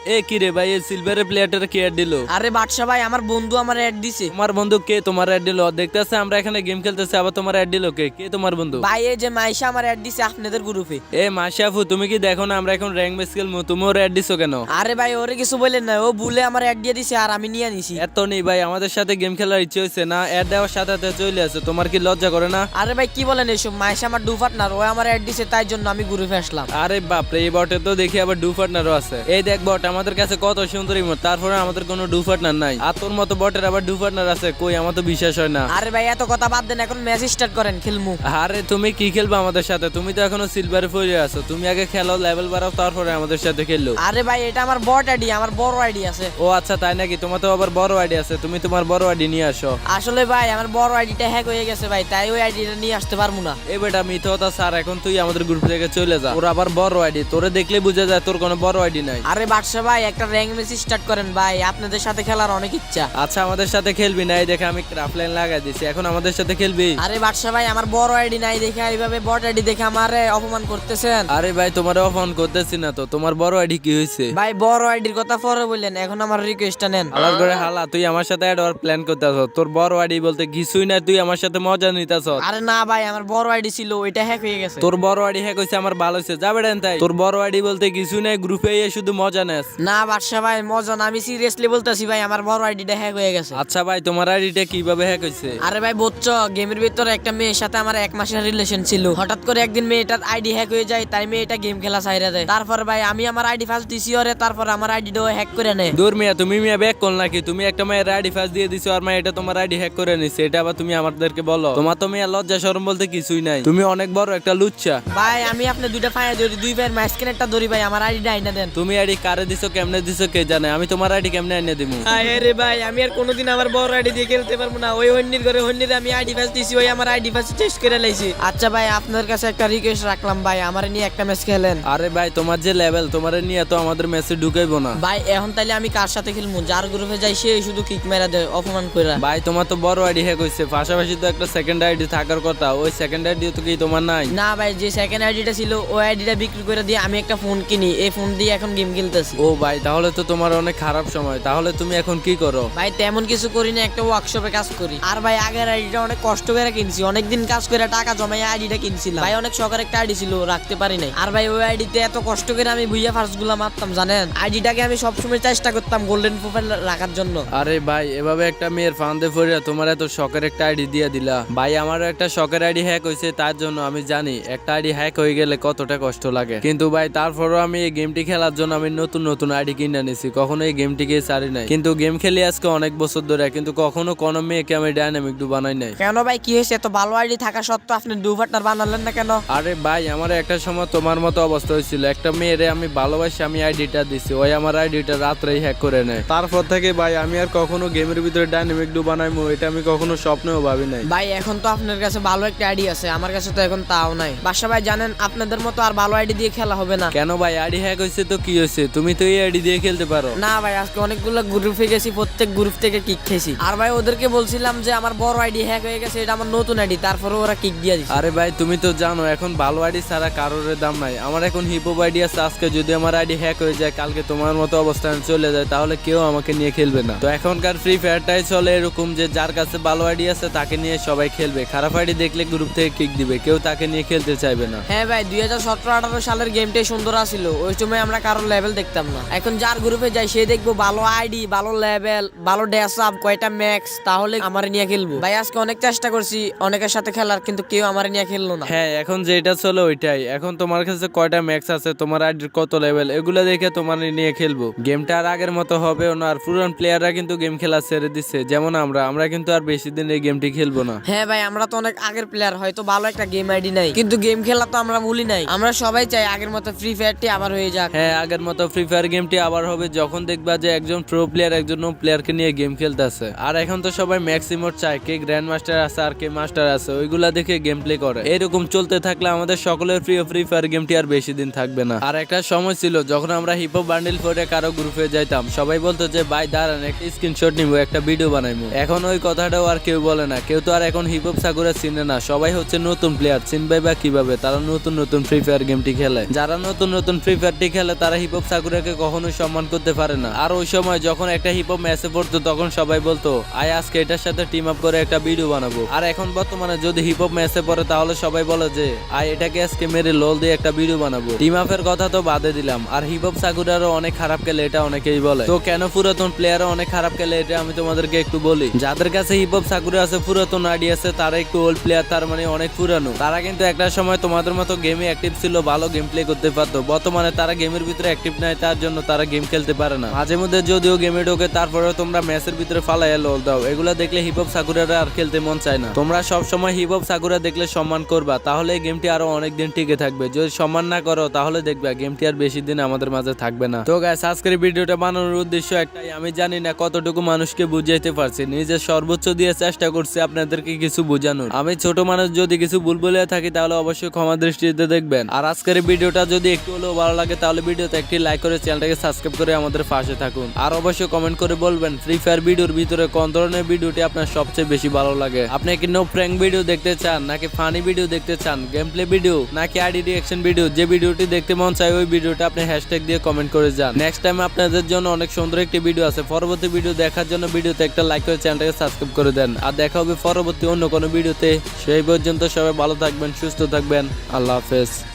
এ কি রে ভাই, এই সিলভারের প্লেয়ারটা কে অ্যাড দিল? আরে বাদশা ভাই, আমার বন্ধু আমার অ্যাড দিছে। তোমার বন্ধু কে তোমার অ্যাড দিল? দেখতেছে আমরা এখানে গেম খেলতেছি, আবার তোমার অ্যাড দিল কে? কে তোমার বন্ধু? ভাই এই যে মাইশা আমার অ্যাড দিছে আপনাদের গ্রুপে। এ মাশাফু, তুমি কি দেখো না আমরা এখন র্যাঙ্ক ম্যাচ খেলবো? তুমি ওর অ্যাড দিছো কেন? আরে ভাই ওরে কিছু বললেন না, ও ভুলে আমার অ্যাড দিয়ে দিছে আর আমি নিয়ে নিছি। এত নেই ভাই, আমাদের সাথে গেম খেলার ইচ্ছে হয়েছে না, অ্যাড দেওয়ার সাথে সাথে চলে আসে। তোমার কি লজ্জা করে না? আরে ভাই কি বলেন এসব, মাইশা আমার ডু পার্টনার, ও আমার অ্যাড দিছে তাই জন্য আমি গ্রুপে আসলাম। আরে বাপরে, এই বটে তো দেখি আবার ডু পার্টনারও আছে। এই দেখ বট, আমাদের কাছে কত সুন্দরী মোট, তারপরে আমাদের কোনো ডু পার্টনার নাই। আর তোর মতো বটের আবার ডু পার্টনার আছে? কই, আমার তো বিশ্বাস হয় না। আরে ভাই এত কথা বাদ দেন, এখন ম্যাচ স্টার্ট করেন, খেলমু। আরে তুমি কি খেলবা আমাদের সাথে? তুমি তো এখনো সিলভারে পড়ে আছো। তুমি আগে খেলো, লেভেল বাড়াও, তারপরে আমাদের সাথে খেললো। আরে ভাই এটা আমার বট আইডি, আমার বড় আইডি আছে। ও আচ্ছা, তাই নাকি? তোমার তো আবার বড় আইডি আছে, তুমি তোমার বড় আইডি নিয়ে আসো। আসলে ভাই আমার বড় আইডিটা হ্যাক হয়ে গেছে ভাই, তাই ওই আইডিটা নিয়ে আসতে পারবো না। এ বেটা মিথ্যা স্যার, এখন তুই আমাদের গ্রুপ থেকে চলে যা। ওর আবার বড় আইডি, তোরে দেখলে বুঝে যায় তোর কোনো বড় আইডি নাই। আরে বাদশা ভাই একটা র্যাঙ্ক ম্যাচ স্টার্ট করেন ভাই, আপনাদের সাথে খেলার অনেক ইচ্ছা। আচ্ছা, আমাদের সাথে খেলবি না? এই দেখে আমি ক্রাফট লাইন লাগাই দিছি, এখন আমাদের সাথে খেলবি? আরে বাদশা ভাই আমার বড় আইডি নাই দেখে এইভাবে বট আইডি দেখে আমারে অপমান করতেছেন। আরে ভাই, তোমার ফোন করতেছি না তো, তোমার বড় আইডি কি হয়েছে? ভাই বড় আইডির কথা পরে বললেন, এখন আমার রিকোয়েস্টটা নেন। হালার করে হালা, তুই আমার সাথে অ্যাড হওয়ার প্ল্যান করতেছ? তোর বড় আইডি বলতে কিছুই না, তুই আমার সাথে মজা নিতেছ। আরে না ভাই আমার বড় আইডি ছিল, ওইটা হ্যাক হয়ে গেছে। তোর বড় আইডি হ্যাক হয়েছে, আমার ভালো হয়েছে, যাবে ডেন তাই। তোর বড় আইডি বলতে কিছু নাই, গ্রুপে শুধু মজা নেস। না বাদশা ভাই মজা না, আমি সিরিয়াসলি বলতেছি ভাই আমার বড় আইডিটা হ্যাক হয়ে গেছে। আচ্ছা ভাই, তোমার আইডিটা কিভাবে হ্যাক হয়েছে? আরে ভাই বুঝছো, গেমের ভিতরে একটা মেয়ের সাথে আমার 1 মাসের রিলেশন ছিল। হঠাৎ করে একদিন মেয়েটার আইডি হ্যাক হয়ে যায়, তাই মেয়েটা গেম খেলা ছাইরা দেয়। তারপর ভাই আমি আমার আইডি ফার্স্ট দিছি ওরে, তারপর আমার আইডিটাও হ্যাক করে নেয়। দূর মিয়া, তুমি মিয়া ব্যাক কল নাকি? তুমি একটা মেয়ের আইডি ফার্স্ট দিয়ে দিছো আর এটা তোমার আইডি হ্যাক করে নিছে, এটা আবার তুমি আমাদেরকে বলো? তোমার তো মিয়া লজ্জা শরম বলতে কিছুই নাই, তুমি অনেক বড় একটা লুচ্চা। ভাই আমি আপনি দুইটা ফায়া ধরি, দুই ভাইয়ের মাঝখানে একটা ধরি ভাই, আমার আইডিটা আইনা দেন। তুমি আইডি কারে দিছো, কেমনে দিছো কে জানে? আমি তোমার আইডি কেমনে এনে দিমু? আরে ভাই আমি আর কোনোদিন আমার বড় আইডি দিয়ে খেলতে পারবো না। ওই হন্নির ঘরে হন্নির আমি আইডি ফার্স্ট দিছি, ওই আমার আইডি ফার্স্ট টেস্ট করে লাইছি। আচ্ছা ভাই আপনার কাছে একটা রিকোয়েস্ট রাখলাম ভাই, আমার নিয়ে একটা ম্যাচ খেলেন। আরে ভাই, তোমার যে লেভেল, তোমার নিয়ে তো আমাদের মেসে ঢুকাইবো না ভাই এখন তাইলে আমি কার সাথে খেলবো? যার গ্রুপে যাই সে শুধু কিক মেরা দেয়, অপমান কইরা। ভাই তোমার তো বড় আইডি হ্যাক হইছে, পাশাপাশি তো একটা সেকেন্ড আইডি থাকার কথা, ওই সেকেন্ড আইডি তো কি তোমার নাই? না ভাই, যে সেকেন্ড আইডিটা ছিল ওই আইডিটা বিক্রি করে দিয়ে আমি একটা ফোন কিনি, এই ফোন দিয়ে এখন গেম খেলতেছি। ও ভাই, তাহলে তো তোমার অনেক খারাপ সময়। তাহলে তুমি এখন কি করো? ভাই তেমন কিছু করি না, একটা ওয়ার্কশপে কাজ করি। আর ভাই আগের আইডিটা অনেক কষ্ট করে কিনছি, অনেকদিন কাজ করে টাকা জমাই আইডিটা কিনছিলাম ভাই, অনেক শখের একটা আইডি ছিল, রাখতে পারি নাই। আর ভাই ওই আইডিতে এত কষ্ট করে আমি ভুইয়া ফার্স্ট গুলা মারতাম জানেন। আইডিটাকে আমি সবসময় চেষ্টা করতাম গোল্ডেন প্রোফাইল রাখার জন্য। আরে ভাই, এভাবে একটা মেয়ের ফান্দে পড়ে তোমার এত শখের একটা আইডি দিয়ে দিলা। ভাই আমারও একটা শখের আইডি হ্যাক হয়েছে, তার জন্য আমি জানি একটা আইডি হ্যাক হয়ে গেলে কতটা কষ্ট লাগে। কিন্তু ভাই তারপরও আমি এই গেমটি খেলার জন্য আমি নতুন নতুন আইডি কিনে নিছি, কখনো এই গেমটিকে ছাড়ি নাই। কিন্তু গেম খেলি আজকে অনেক বছর ধরে, কিন্তু কখনো কোনো মেয়েকে আমি ডাইনামিক ডু বানাই নাই। কেন ভাই কি হয়েছে? এত ভালো আইডি থাকা সত্ত্বেও আপনি ডু পার্টনার বানালেন না কেন? আরে ভাই, আমার একটা সময় তোমার মতো অবস্থা হয়েছিল, একটা মেয়েরে আমি ভালোবাসি আমি আইডিটা দিছি, ওই আমার আইডিটা রাত্রেই হ্যাক করে নেয়। তারপর থেকে ভাই আমি আর কখনো গেমের ভিতরে ডাইনামিক ডু বানাইমু এটা আমি কখনো স্বপ্নেও ভাবি নাই। ভাই এখন তো আপনার কাছে ভালো একটা আইডি আছে, আমার কাছে তো এখন তাও নাই। বাসা ভাই জানেন আপনাদের মতো আর ভালো আইডি দিয়ে খেলা হবে না। কেন ভাই, আইডি হ্যাক হয়েছে তো কি হয়েছে? তুমি তো এই আইডি দিয়ে খেলতে পারো। না ভাই আজকে অনেকগুলো গ্রুপে গেছি, প্রত্যেক গ্রুপ থেকে কিক খেয়েছি। আর ভাই ওদেরকে বলছিলাম যে আমার বড় আইডি হ্যাক হয়ে গেছে, এটা আমার নতুন আইডি, তারপরে ওরা কিক দিয়ে দিচ্ছে। আরে ভাই, তুমি তো জানো এখন ভালো আইডি ছাড়া কারোর দাম নাই। আমার এখন হিপহপ আইডি আছে, আজকে যদি আমার আইডি হ্যাক হয়ে যায়, কালকে তোমার মতো অবস্থানে চলে যায়, তাহলে কেউ আমাকে নিয়ে খেলবে না। তো এখনকার ফ্রি ফায়ারটাই চলে এরকম যে যার কাছে ভালো আইডি আছে তাকে নিয়ে সবাই খেলবে, খারাপ আইডি দেখলে গ্রুপ থেকে কিক দিবে, কেউ তাকে নিয়ে খেলতে চাইবে না। হ্যাঁ ভাই 2017-18 সালের গেমটাই সুন্দর আছিল, ওই সময় আমরা কারোর লেভেল দেখতাম না। এখন যার গ্রুপে যাই সে দেখবো ভালো আইডি, ভালো লেভেল, ভালো ড্যাশ আপ, কয়টা ম্যাক্স, তাহলে আমার নিয়ে খেলবো। ভাই আজকে অনেক চেষ্টা করছি অনেকের সাথে খেলার, কিন্তু কেউ আমার নিয়ে খেললো না। হ্যাঁ, এখন যেটা চলো ওইটাই। এখন তোমার কাছে কয়টা ম্যাক্স আছে, তোমার আইডির কত লেভেল, এগুলো দেখে তোমার নিয়ে খেলবো। গেমটা আর আগের মতো হবেও না, আর পুরান প্লেয়াররা কিন্তু গেম খেলা ছেড়ে দিচ্ছে, যেমন আমরা কিন্তু আর বেশি দিন এই গেমটি খেলবো না। হ্যাঁ ভাই আমরা তো অনেক আগের প্লেয়ার, হয়তো ভালো একটা গেম আইডি নাই, কিন্তু গেম খেলা তো আমরা ভুলি নাই। আমরা সবাই চাই আগের মতো ফ্রি ফায়ারটি আবার হয়ে যাক। হ্যাঁ, আগের মতো ফ্রি ফায়ার গেমটি আবার হবে যখন দেখবা যে একজন প্রো প্লেয়ার একজন নো প্লেয়ারকে নিয়ে গেম খেলতেছে। আর এখন তো সবাই ম্যাক্সিমোর চায়, কে গ্র্যান্ড মাস্টার আছে আর কে মাস্টার আছে, ওইগুলা দেখে গেম প্লে করে। এরকম চলতে থাকলে আমাদের সকলের প্রিয় ফ্রি ফায়ার গেমটি আর বেশি দিন থাকবে না। আর একটা সময় ছিল যখন আমরা হিপহপ বান্ডেল করে কারো গ্রুপে যাইতাম, সবাই বলতো যে ভাই দাঁড়ান একটা স্ক্রিনশট নিবো, একটা ভিডিও বানাইবো। এখন ওই কথাটাও আর কেউ বলে না, কেউ তো আর এখন হিপহপ সাকুরা চিনে না, সবাই হচ্ছে নতুন প্লেয়ার। চিনবে বা কিভাবে? তারা নতুন নতুন ফ্রি ফায়ার গেমটি খেলে। যারা নতুন নতুন ফ্রি ফায়ারটি খেলে তারা হিপহপ সাকুরাকে তাকে কখনোই সম্মান করতে পারে না। আর ওই সময় যখন একটা হিপ হপ ম্যাচে পড়তো তখন সবাই বলতো আয় আজকে এটার সাথে টিম আপ করে একটা ভিডিও বানাবো। আর এখন বর্তমানে যদি হিপ হপ ম্যাচে পড়ে তাহলে সবাই বলে যে আয় এটাকে আজকে মেরে লোল দিয়ে একটা ভিডিও বানাবো। টিম আপের কথা তো বাদে দিলাম, আর হিপ হপ সাকুরারও অনেক খারাপ খেলে এটা অনেকেই বলে। তো কেন পুরাতন প্লেয়ারও অনেক খারাপ খেলে এটা আমি তোমাদেরকে একটু বলি। যাদের কাছে হিপ হপ সাকুরা আছে, পুরাতন আইডি আছে, তারা একটু ওল্ড প্লেয়ার, তার মানে অনেক পুরানো। তারা কিন্তু একটা সময় তোমাদের মতো গেমে অ্যাক্টিভ ছিল, ভালো গেম প্লে করতে পারতো। বর্তমানে তারা গেমের ভিতরে অ্যাক্টিভ নাই, তার জন্য তারা গেম খেলতে পারে না। মাঝে মধ্যে যদিও গেমে ঢোকে, তারপরেও তোমরা ম্যাচের ভিতরে ফালাইয়া লোল দাও। এগুলা দেখলে হিপ হপ সাকুরারা আর খেলতে মন চায় না। তোমরা সব সময় হিপ হপ সাকুরা দেখলে সম্মান করবা, তাহলে এই গেমটি আরো অনেক দিন টিকে থাকবে। যদি সম্মান না করো তাহলে দেখবা গেমটি আর বেশি দিন আমাদের মাঝে থাকবে না। তো গাইস, আজকের ভিডিওটা বানানোর উদ্দেশ্য একটাই, আমি জানি না কতটুকু মানুষকে বুঝাইতে পারছি, নিজের সর্বোচ্চ দিয়ে চেষ্টা করছি আপনাদেরকে কিছু বোঝানোর। আমি ছোট মানুষ, যদি কিছু ভুল বলে থাকি তাহলে অবশ্যই ক্ষমা দৃষ্টিতে দেখবেন। আর আজকের ভিডিওটা যদি একটু হলেও ভালো লাগে তাহলে ভিডিওতে একটি লাইক করে চ্যানেলটাকে সাবস্ক্রাইব করে আমাদের পাশে থাকুন। আর অবশ্যই কমেন্ট করে বলবেন ফ্রি ফায়ার ভিডিওর ভিতরে কোন ধরনের ভিডিওটি আপনার সবচেয়ে বেশি ভালো লাগে। আপনি কি নো প্র্যাঙ্ক ভিডিও দেখতে চান, নাকি ফানি ভিডিও দেখতে চান, গেম প্লে ভিডিও, নাকি আইডি রিঅ্যাকশন ভিডিও? যে ভিডিওটি দেখতে মন চায় ওই ভিডিওটা আপনি হ্যাশট্যাগ দিয়ে কমেন্ট করে যান। নেক্সট টাইম আপনাদের জন্য অনেক সুন্দর একটি ভিডিও আছে। পরবর্তী ভিডিও দেখার জন্য ভিডিওতে একটা লাইক করে চ্যানেলটাকে সাবস্ক্রাইব করে দেন। আর দেখা হবে পরবর্তী অন্য কোনো ভিডিওতে। সেই পর্যন্ত সবাই ভালো থাকবেন, সুস্থ থাকবেন। আল্লাহ হাফেজ।